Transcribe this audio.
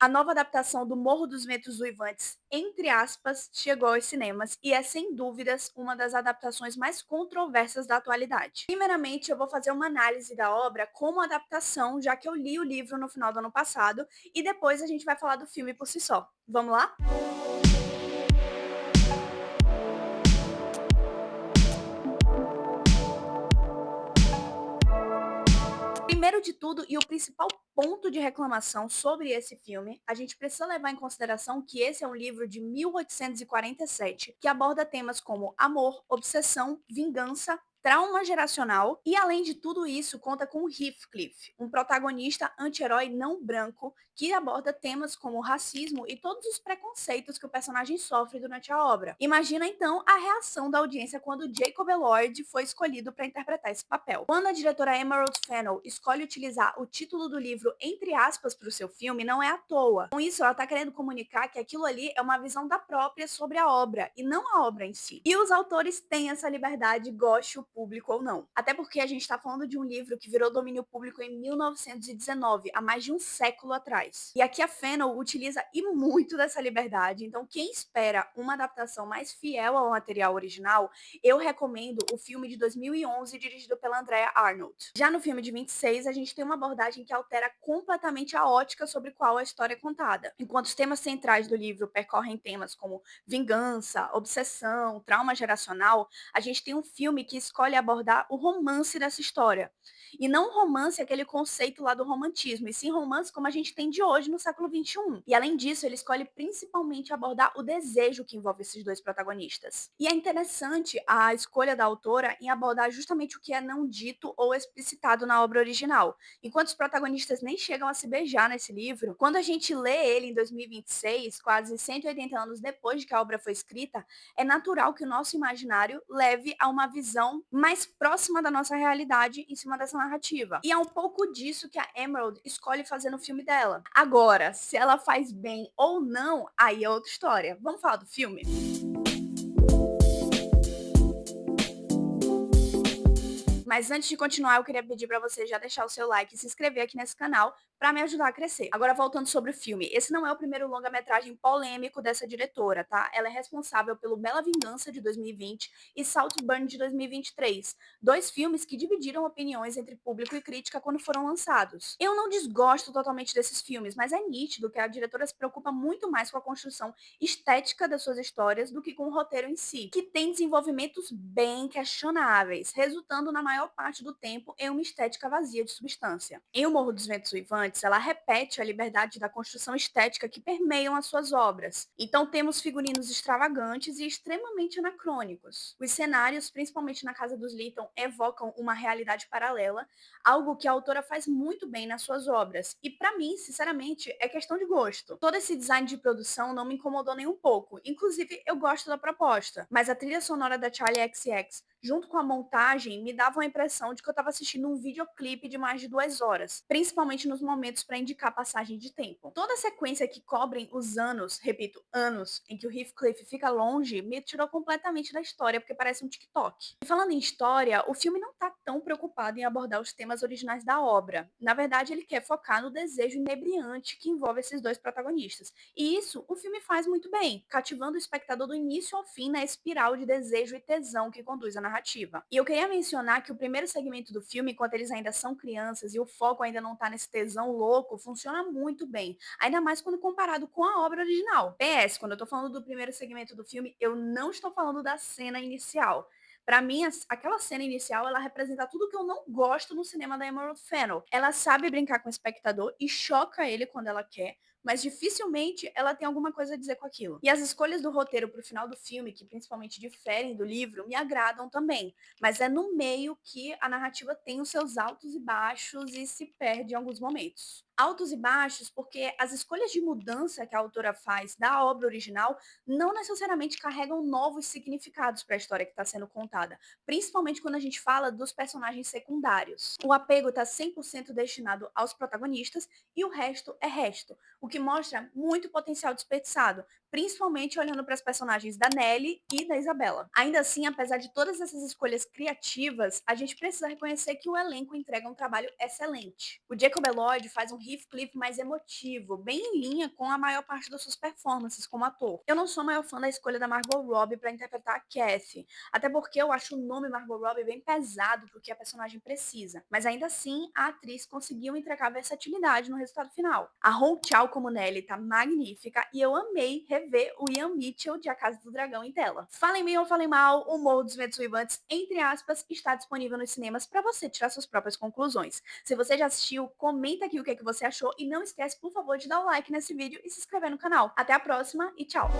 A nova adaptação do Morro dos Ventos Uivantes, entre aspas, chegou aos cinemas e é sem dúvidas uma das adaptações mais controversas da atualidade. Primeiramente, eu vou fazer uma análise da obra como adaptação, já que eu li o livro no final do ano passado, e depois a gente vai falar do filme por si só. Vamos lá? Primeiro de tudo, e o principal ponto de reclamação sobre esse filme, a gente precisa levar em consideração que esse é um livro de 1847, que aborda temas como amor, obsessão, vingança, trauma geracional e, além de tudo isso, conta com Heathcliff, um protagonista anti-herói não branco que aborda temas como racismo e todos os preconceitos que o personagem sofre durante a obra. Imagina então a reação da audiência quando Jacob Elord foi escolhido para interpretar esse papel. Quando a diretora Emerald Fennell escolhe utilizar o título do livro entre aspas para o seu filme, não é à toa. Com isso, ela está querendo comunicar que aquilo ali é uma visão da própria sobre a obra e não a obra em si. E os autores têm essa liberdade, goste o público ou não. Até porque a gente está falando de um livro que virou domínio público em 1919, há mais de um século atrás. E aqui a Fennell utiliza e muito dessa liberdade, então quem espera uma adaptação mais fiel ao material original, eu recomendo o filme de 2011 dirigido pela Andrea Arnold. Já no filme de 26, a gente tem uma abordagem que altera completamente a ótica sobre qual a história é contada. Enquanto os temas centrais do livro percorrem temas como vingança, obsessão, trauma geracional, a gente tem um filme que escolhe abordar o romance dessa história. E não romance aquele conceito lá do romantismo, e sim romance como a gente tem de hoje no século XXI. E além disso, ele escolhe principalmente abordar o desejo que envolve esses dois protagonistas. E é interessante a escolha da autora em abordar justamente o que é não dito ou explicitado na obra original. Enquanto os protagonistas nem chegam a se beijar nesse livro, quando a gente lê ele em 2026, quase 180 anos depois de que a obra foi escrita, é natural que o nosso imaginário leve a uma visão mais próxima da nossa realidade em cima dessa narrativa. E é um pouco disso que a Emerald escolhe fazer no filme dela. Agora, se ela faz bem ou não, aí é outra história. Vamos falar do filme? Mas antes de continuar, eu queria pedir para você já deixar o seu like e se inscrever aqui nesse canal para me ajudar a crescer. Agora, voltando sobre o filme, esse não é o primeiro longa-metragem polêmico dessa diretora, tá? Ela é responsável pelo Bela Vingança de 2020 e Saltburn de 2023, dois filmes que dividiram opiniões entre público e crítica quando foram lançados. Eu não desgosto totalmente desses filmes, mas é nítido que a diretora se preocupa muito mais com a construção estética das suas histórias do que com o roteiro em si, que tem desenvolvimentos bem questionáveis, resultando na maior parte do tempo em uma estética vazia de substância. Em O Morro dos Ventos Uivantes, ela repete a liberdade da construção estética que permeiam as suas obras. Então temos figurinos extravagantes e extremamente anacrônicos. Os cenários, principalmente na Casa dos Lytton, evocam uma realidade paralela, algo que a autora faz muito bem nas suas obras. E para mim, sinceramente, é questão de gosto. Todo esse design de produção não me incomodou nem um pouco. Inclusive, eu gosto da proposta. Mas a trilha sonora da Charli XCX, junto com a montagem, me dava a impressão de que eu estava assistindo um videoclipe de mais de 2 horas, principalmente nos momentos para indicar passagem de tempo. Toda a sequência que cobrem os anos, repito, anos, em que o Heathcliff fica longe, me tirou completamente da história, porque parece um TikTok. E falando em história, o filme não está tão preocupado em abordar os temas originais da obra. Na verdade, ele quer focar no desejo inebriante que envolve esses dois protagonistas. E isso o filme faz muito bem, cativando o espectador do início ao fim na espiral de desejo e tesão que conduz a narrativa. E eu queria mencionar que o primeiro segmento do filme, enquanto eles ainda são crianças e o foco ainda não tá nesse tesão louco, funciona muito bem. Ainda mais quando comparado com a obra original. PS, quando eu tô falando do primeiro segmento do filme, eu não estou falando da cena inicial. Pra mim, aquela cena inicial, ela representa tudo que eu não gosto no cinema da Emerald Fennell. Ela sabe brincar com o espectador e choca ele quando ela quer, mas dificilmente ela tem alguma coisa a dizer com aquilo. E as escolhas do roteiro pro final do filme, que principalmente diferem do livro, me agradam também, mas é no meio que a narrativa tem os seus altos e baixos e se perde em alguns momentos. Altos e baixos porque as escolhas de mudança que a autora faz da obra original não necessariamente carregam novos significados para a história que está sendo contada, principalmente quando a gente fala dos personagens secundários. O apego está 100% destinado aos protagonistas e o resto é resto, o que mostra muito potencial desperdiçado, principalmente olhando para as personagens da Nelly e da Isabela. Ainda assim, apesar de todas essas escolhas criativas, a gente precisa reconhecer que o elenco entrega um trabalho excelente. O Jacob Elord faz um Heathcliff mais emotivo, bem em linha com a maior parte das suas performances como ator. Eu não sou a maior fã da escolha da Margot Robbie para interpretar a Kathy, até porque eu acho o nome Margot Robbie bem pesado pro que a personagem precisa. Mas ainda assim, a atriz conseguiu entregar versatilidade no resultado final. A Hong Chau como Nelly tá magnífica e eu amei rever o Ian Mitchell de A Casa do Dragão em tela. Falem bem ou falem mal, o Morro dos Ventos Uivantes, entre aspas, está disponível nos cinemas para você tirar suas próprias conclusões. Se você já assistiu, comenta aqui o que você achou e não esquece, por favor, de dar o like nesse vídeo e se inscrever no canal. Até a próxima e tchau!